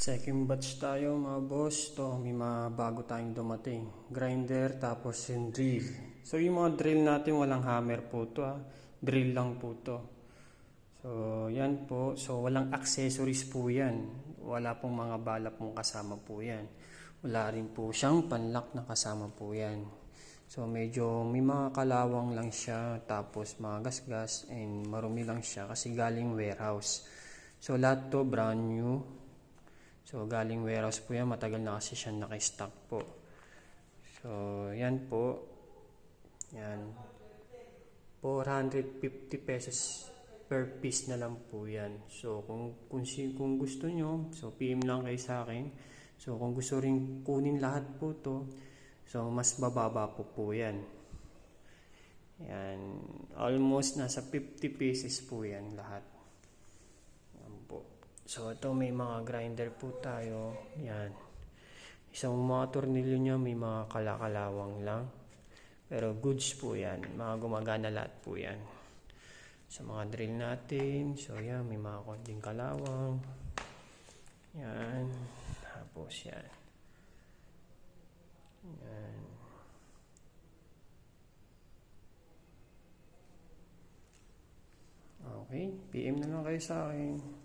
Second batch tayo mga boss. To, may mga bago tayong dumating. Grinder tapos yung drill. So yung mga drill natin walang hammer po to Drill lang po to. So yan po. So walang accessories po yan. Wala pong mga bala pong kasama po yan. Wala rin po siyang panlock na kasama po yan. So medyo may mga kalawang lang siya. Tapos mga gasgas and marumi lang siya kasi galing warehouse. So lahat to brand new. So galing warehouse po yan, matagal na kasi siya naka-stock po. So yan po. Yan. 450 pesos per piece na lang po yan. So kung gusto nyo, so PM lang kayo sa akin. So kung gusto rin kunin lahat po to, so mas bababa po yan. Yan. Almost nasa 50 pieces po yan lahat. So ito may mga grinder po tayo. Yan. Isang mga tornilyo niya may mga kalakalawang lang. Pero goods po yan. Mga gumagana lahat po yan. Sa mga drill natin. So yan may mga konting kalawang. Yan. Tapos yan. Yan. Okay. PM na lang kayo sa akin.